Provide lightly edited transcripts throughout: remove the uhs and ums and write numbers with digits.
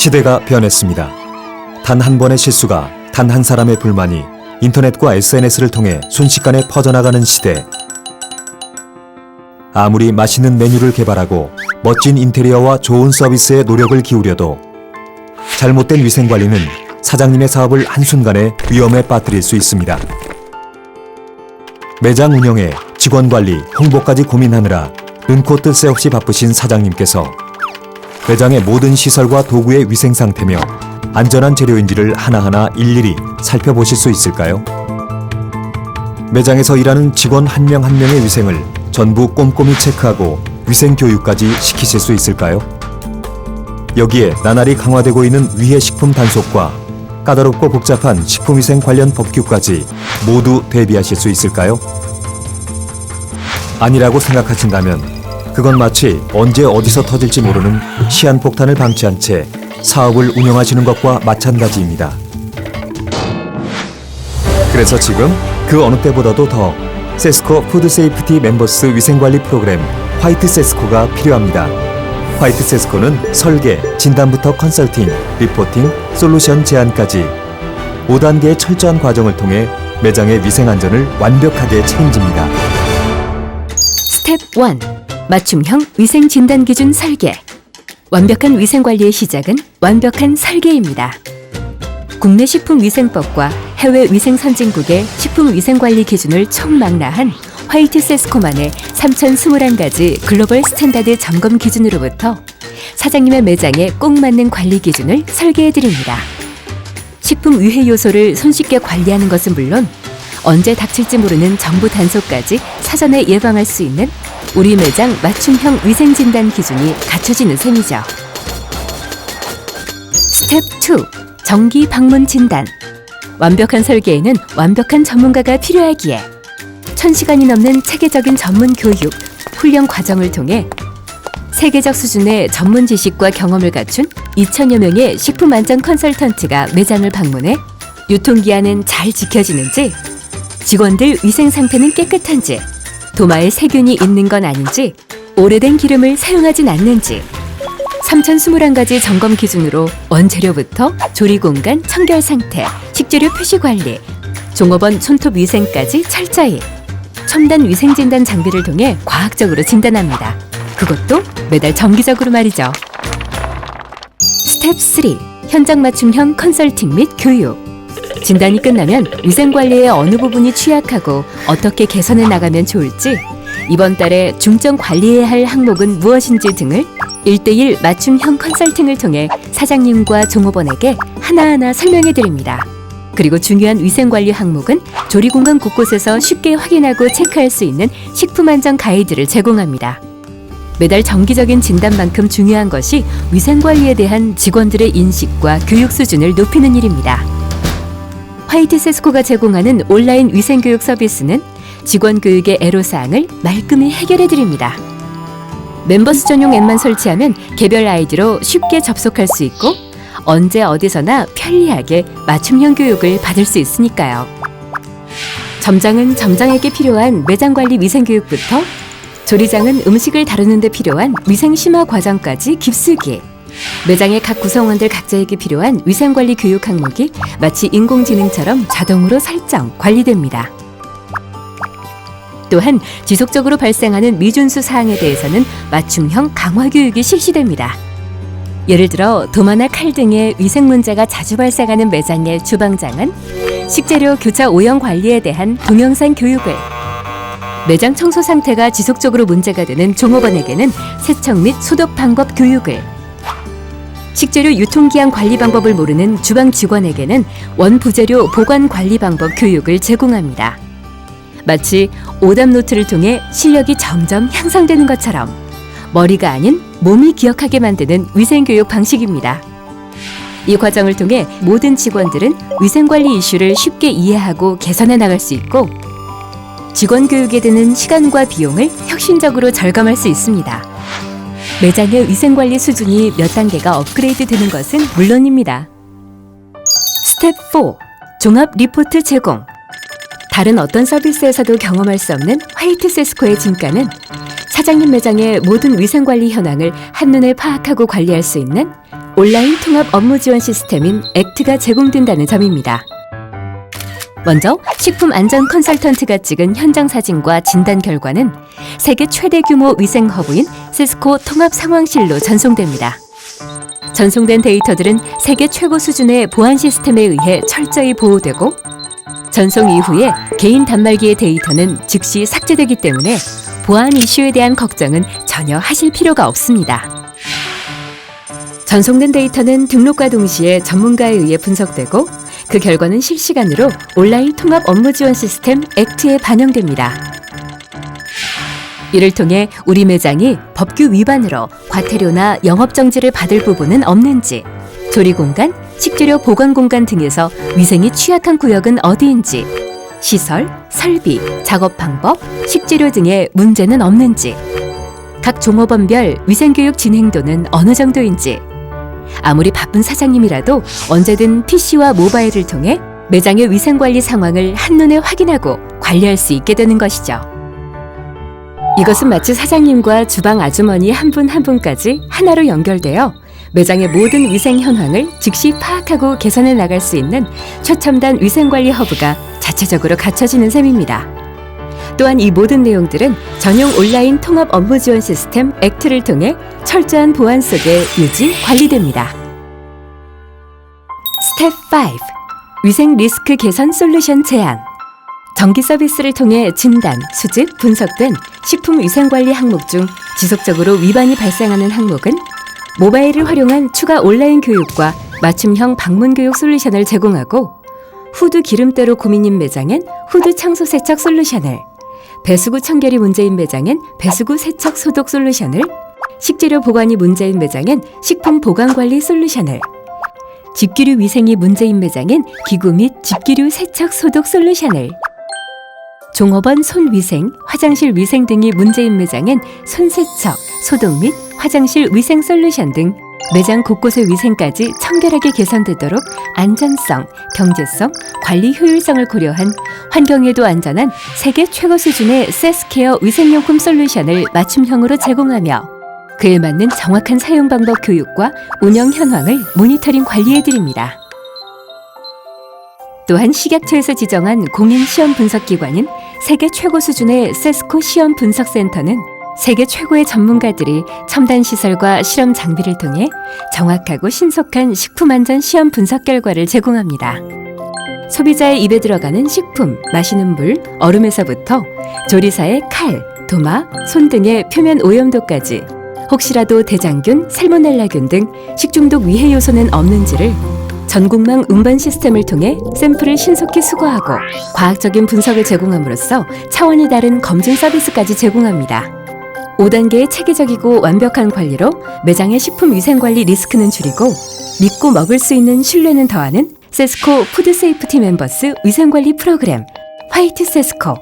시대가 변했습니다. 단 한 번의 실수가, 단 한 사람의 불만이 인터넷과 SNS를 통해 순식간에 퍼져나가는 시대. 아무리 맛있는 메뉴를 개발하고 멋진 인테리어와 좋은 서비스에 노력을 기울여도 잘못된 위생관리는 사장님의 사업을 한순간에 위험에 빠뜨릴 수 있습니다. 매장 운영에 직원 관리, 홍보까지 고민하느라 눈코 뜰 새 없이 바쁘신 사장님께서 매장의 모든 시설과 도구의 위생 상태며 안전한 재료인지를 하나하나 일일이 살펴보실 수 있을까요? 매장에서 일하는 직원 한 명 한 명의 위생을 전부 꼼꼼히 체크하고 위생 교육까지 시키실 수 있을까요? 여기에 나날이 강화되고 있는 위해 식품 단속과 까다롭고 복잡한 식품위생 관련 법규까지 모두 대비하실 수 있을까요? 아니라고 생각하신다면 그건 마치 언제 어디서 터질지 모르는 시한폭탄을 방치한 채 사업을 운영하시는 것과 마찬가지입니다. 그래서 지금 그 어느 때보다도 더 세스코 푸드세이프티 멤버스 위생관리 프로그램 화이트 세스코가 필요합니다. 화이트 세스코는 설계, 진단부터 컨설팅, 리포팅, 솔루션 제안까지 5단계의 철저한 과정을 통해 매장의 위생 안전을 완벽하게 책임집니다. 스텝 1. 맞춤형 위생 진단 기준 설계. 완벽한 위생 관리의 시작은 완벽한 설계입니다. 국내 식품위생법과 해외 위생 선진국의 식품위생관리 기준을 총망라한 화이트 세스코만의 3,021가지 글로벌 스탠다드 점검 기준으로부터 사장님의 매장에 꼭 맞는 관리 기준을 설계해드립니다. 식품 위해 요소를 손쉽게 관리하는 것은 물론 언제 닥칠지 모르는 정부 단속까지 사전에 예방할 수 있는 우리 매장 맞춤형 위생 진단 기준이 갖춰지는 셈이죠. 스텝 2. 정기 방문 진단. 완벽한 설계에는 완벽한 전문가가 필요하기에 1,000시간이 넘는 체계적인 전문 교육, 훈련 과정을 통해 세계적 수준의 전문 지식과 경험을 갖춘 2,000여 명의 식품 안전 컨설턴트가 매장을 방문해 유통기한은 잘 지켜지는지, 직원들 위생 상태는 깨끗한지, 도마에 세균이 있는 건 아닌지, 오래된 기름을 사용하진 않는지 3,021가지 점검 기준으로 원재료부터 조리 공간, 청결 상태, 식재료 표시 관리, 종업원 손톱 위생까지 철저히 첨단 위생 진단 장비를 통해 과학적으로 진단합니다. 그것도 매달 정기적으로 말이죠. 스텝 3. 현장 맞춤형 컨설팅 및 교육. 진단이 끝나면 위생관리의 어느 부분이 취약하고 어떻게 개선해 나가면 좋을지, 이번 달에 중점 관리해야 할 항목은 무엇인지 등을 1:1 맞춤형 컨설팅을 통해 사장님과 종업원에게 하나하나 설명해 드립니다. 그리고 중요한 위생관리 항목은 조리공간 곳곳에서 쉽게 확인하고 체크할 수 있는 식품안전 가이드를 제공합니다. 매달 정기적인 진단만큼 중요한 것이 위생관리에 대한 직원들의 인식과 교육 수준을 높이는 일입니다. 화이트 세스코가 제공하는 온라인 위생교육 서비스는 직원 교육의 애로사항을 말끔히 해결해드립니다. 멤버스 전용 앱만 설치하면 개별 아이디로 쉽게 접속할 수 있고 언제 어디서나 편리하게 맞춤형 교육을 받을 수 있으니까요. 점장은 점장에게 필요한 매장관리 위생교육부터 조리장은 음식을 다루는 데 필요한 위생심화 과정까지 깊숙이 매장의 각 구성원들 각자에게 필요한 위생관리 교육 항목이 마치 인공지능처럼 자동으로 설정, 관리됩니다. 또한 지속적으로 발생하는 미준수 사항에 대해서는 맞춤형 강화 교육이 실시됩니다. 예를 들어 도마나 칼 등의 위생 문제가 자주 발생하는 매장의 주방장은 식재료 교차 오염 관리에 대한 동영상 교육을, 매장 청소 상태가 지속적으로 문제가 되는 종업원에게는 세척 및 소독 방법 교육을, 식재료 유통기한 관리 방법을 모르는 주방 직원에게는 원부재료 보관 관리 방법 교육을 제공합니다. 마치 오답 노트를 통해 실력이 점점 향상되는 것처럼 머리가 아닌 몸이 기억하게 만드는 위생교육 방식입니다. 이 과정을 통해 모든 직원들은 위생관리 이슈를 쉽게 이해하고 개선해 나갈 수 있고 직원 교육에 드는 시간과 비용을 혁신적으로 절감할 수 있습니다. 매장의 위생관리 수준이 몇 단계가 업그레이드 되는 것은 물론입니다. 스텝 4. 종합 리포트 제공. 다른 어떤 서비스에서도 경험할 수 없는 화이트 세스코의 진가는 사장님 매장의 모든 위생관리 현황을 한눈에 파악하고 관리할 수 있는 온라인 통합 업무 지원 시스템인 액트가 제공된다는 점입니다. 먼저 식품 안전 컨설턴트가 찍은 현장 사진과 진단 결과는 세계 최대 규모 위생 허브인 세스코 통합 상황실로 전송됩니다. 전송된 데이터들은 세계 최고 수준의 보안 시스템에 의해 철저히 보호되고 전송 이후에 개인 단말기의 데이터는 즉시 삭제되기 때문에 보안 이슈에 대한 걱정은 전혀 하실 필요가 없습니다. 전송된 데이터는 등록과 동시에 전문가에 의해 분석되고 그 결과는 실시간으로 온라인 통합 업무 지원 시스템 액트에 반영됩니다. 이를 통해 우리 매장이 법규 위반으로 과태료나 영업정지를 받을 부분은 없는지, 조리공간, 식재료 보관공간 등에서 위생이 취약한 구역은 어디인지, 시설, 설비, 작업 방법, 식재료 등의 문제는 없는지, 각 종업원별 위생교육 진행도는 어느 정도인지, 아무리 바쁜 사장님이라도 언제든 PC와 모바일을 통해 매장의 위생관리 상황을 한눈에 확인하고 관리할 수 있게 되는 것이죠. 이것은 마치 사장님과 주방 아주머니 한 분 한 분까지 하나로 연결되어 매장의 모든 위생 현황을 즉시 파악하고 개선해 나갈 수 있는 최첨단 위생관리 허브가 자체적으로 갖춰지는 셈입니다. 또한 이 모든 내용들은 전용 온라인 통합 업무 지원 시스템 액트를 통해 철저한 보안 속에 유지, 관리됩니다. 스텝 5. 위생 리스크 개선 솔루션 제안. 정기 서비스를 통해 진단, 수집, 분석된 식품 위생관리 항목 중 지속적으로 위반이 발생하는 항목은 모바일을 활용한 추가 온라인 교육과 맞춤형 방문 교육 솔루션을 제공하고 후드 기름때로 고민인 매장엔 후드 청소 세척 솔루션을, 배수구 청결이 문제인 매장엔 배수구 세척 소독 솔루션을, 식재료 보관이 문제인 매장엔 식품 보관 관리 솔루션을, 집기류 위생이 문제인 매장엔 기구 및 집기류 세척 소독 솔루션을, 종업원 손 위생, 화장실 위생 등이 문제인 매장엔 손 세척, 소독 및 화장실 위생 솔루션 등 매장 곳곳의 위생까지 청결하게 개선되도록 안전성, 경제성, 관리 효율성을 고려한 환경에도 안전한 세계 최고 수준의 세스케어 위생용품 솔루션을 맞춤형으로 제공하며 그에 맞는 정확한 사용 방법 교육과 운영 현황을 모니터링 관리해드립니다. 또한 식약처에서 지정한 공인 시험 분석 기관인 세계 최고 수준의 세스코 시험 분석센터는 세계 최고의 전문가들이 첨단 시설과 실험 장비를 통해 정확하고 신속한 식품 안전 시험 분석 결과를 제공합니다. 소비자의 입에 들어가는 식품, 마시는 물, 얼음에서부터 조리사의 칼, 도마, 손 등의 표면 오염도까지 혹시라도 대장균, 살모넬라균 등 식중독 위해 요소는 없는지를 전국망 운반 시스템을 통해 샘플을 신속히 수거하고 과학적인 분석을 제공함으로써 차원이 다른 검진 서비스까지 제공합니다. 5단계의 체계적이고 완벽한 관리로 매장의 식품 위생관리 리스크는 줄이고 믿고 먹을 수 있는 신뢰는 더하는 세스코 푸드 세이프티 멤버스 위생관리 프로그램 화이트 세스코.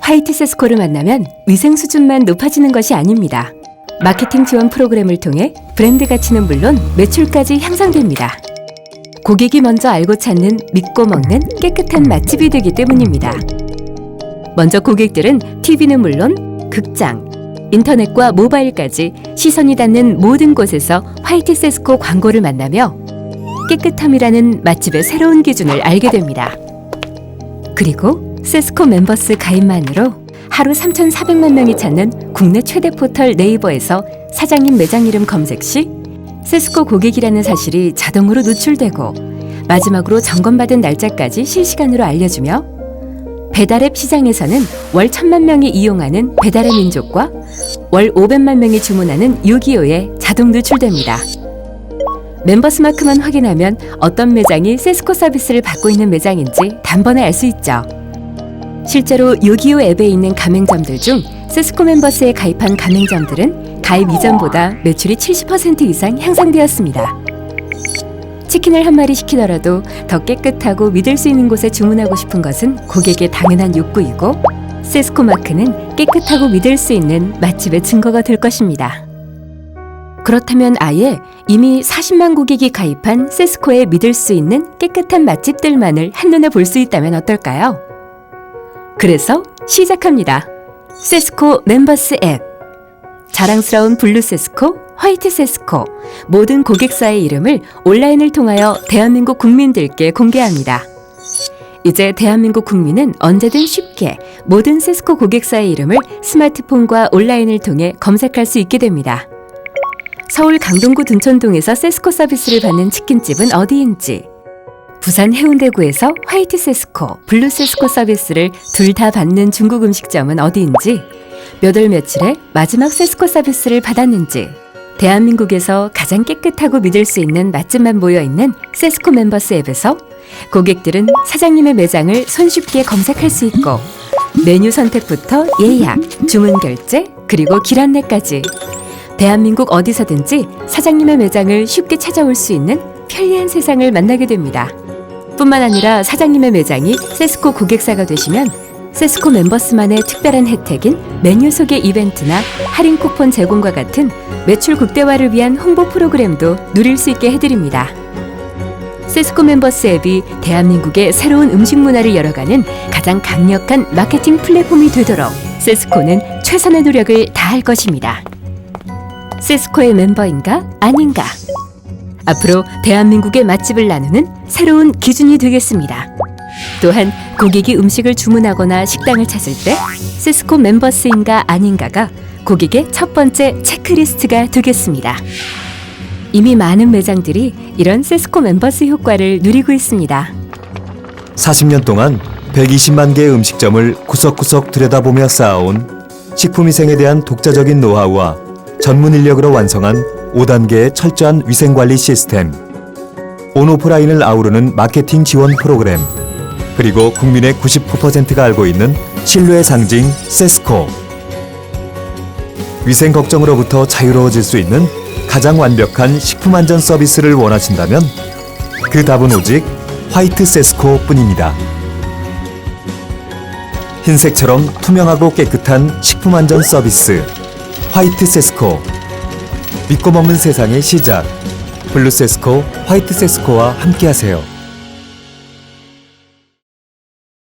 화이트 세스코를 만나면 위생 수준만 높아지는 것이 아닙니다. 마케팅 지원 프로그램을 통해 브랜드 가치는 물론 매출까지 향상됩니다. 고객이 먼저 알고 찾는 믿고 먹는 깨끗한 맛집이 되기 때문입니다. 먼저 고객들은 TV는 물론 극장, 인터넷과 모바일까지 시선이 닿는 모든 곳에서 화이트 세스코 광고를 만나며 깨끗함이라는 맛집의 새로운 기준을 알게 됩니다. 그리고 세스코 멤버스 가입만으로 하루 3,400만 명이 찾는 국내 최대 포털 네이버에서 사장님 매장 이름 검색 시 세스코 고객이라는 사실이 자동으로 노출되고 마지막으로 점검받은 날짜까지 실시간으로 알려주며 배달앱 시장에서는 월 1,000만 명이 이용하는 배달의 민족과 월 500만 명이 주문하는 요기요에 자동 노출됩니다. 멤버스마크만 확인하면 어떤 매장이 세스코 서비스를 받고 있는 매장인지 단번에 알 수 있죠. 실제로 요기요 앱에 있는 가맹점들 중 세스코 멤버스에 가입한 가맹점들은 가입 이전보다 매출이 70% 이상 향상되었습니다. 치킨을 한 마리 시키더라도 더 깨끗하고 믿을 수 있는 곳에 주문하고 싶은 것은 고객의 당연한 욕구이고 세스코 마크는 깨끗하고 믿을 수 있는 맛집의 증거가 될 것입니다. 그렇다면 아예 이미 40만 고객이 가입한 세스코에 믿을 수 있는 깨끗한 맛집들만을 한눈에 볼 수 있다면 어떨까요? 그래서 시작합니다. 세스코 멤버스 앱. 자랑스러운 블루 세스코, 화이트 세스코 모든 고객사의 이름을 온라인을 통하여 대한민국 국민들께 공개합니다. 이제 대한민국 국민은 언제든 쉽게 모든 세스코 고객사의 이름을 스마트폰과 온라인을 통해 검색할 수 있게 됩니다. 서울 강동구 둔촌동에서 세스코 서비스를 받는 치킨집은 어디인지, 부산 해운대구에서 화이트 세스코, 블루 세스코 서비스를 둘 다 받는 중국 음식점은 어디인지, 몇 월 며칠에 마지막 세스코 서비스를 받았는지, 대한민국에서 가장 깨끗하고 믿을 수 있는 맛집만 모여있는 세스코 멤버스 앱에서 고객들은 사장님의 매장을 손쉽게 검색할 수 있고, 메뉴 선택부터 예약, 주문 결제, 그리고 길 안내까지 대한민국 어디서든지 사장님의 매장을 쉽게 찾아올 수 있는 편리한 세상을 만나게 됩니다. 뿐만 아니라 사장님의 매장이 세스코 고객사가 되시면 세스코 멤버스만의 특별한 혜택인 메뉴 소개 이벤트나 할인 쿠폰 제공과 같은 매출 극대화를 위한 홍보 프로그램도 누릴 수 있게 해드립니다. 세스코 멤버스 앱이 대한민국의 새로운 음식 문화를 열어가는 가장 강력한 마케팅 플랫폼이 되도록 세스코는 최선의 노력을 다할 것입니다. 세스코의 멤버인가 아닌가? 앞으로 대한민국의 맛집을 나누는 새로운 기준이 되겠습니다. 또한 고객이 음식을 주문하거나 식당을 찾을 때 세스코 멤버스인가 아닌가가 고객의 첫 번째 체크리스트가 되겠습니다. 이미 많은 매장들이 이런 세스코 멤버스 효과를 누리고 있습니다. 40년 동안 120만 개의 음식점을 구석구석 들여다보며 쌓아온 식품위생에 대한 독자적인 노하우와 전문 인력으로 완성한 5단계의 철저한 위생관리 시스템, 온오프라인을 아우르는 마케팅 지원 프로그램, 그리고 국민의 99%가 알고 있는 신뢰의 상징 세스코. 위생 걱정으로부터 자유로워질 수 있는 가장 완벽한 식품 안전 서비스를 원하신다면 그 답은 오직 화이트 세스코 뿐입니다. 흰색처럼 투명하고 깨끗한 식품 안전 서비스 화이트 세스코. 믿고 먹는 세상의 시작. 블루 세스코, 화이트 세스코와 함께하세요.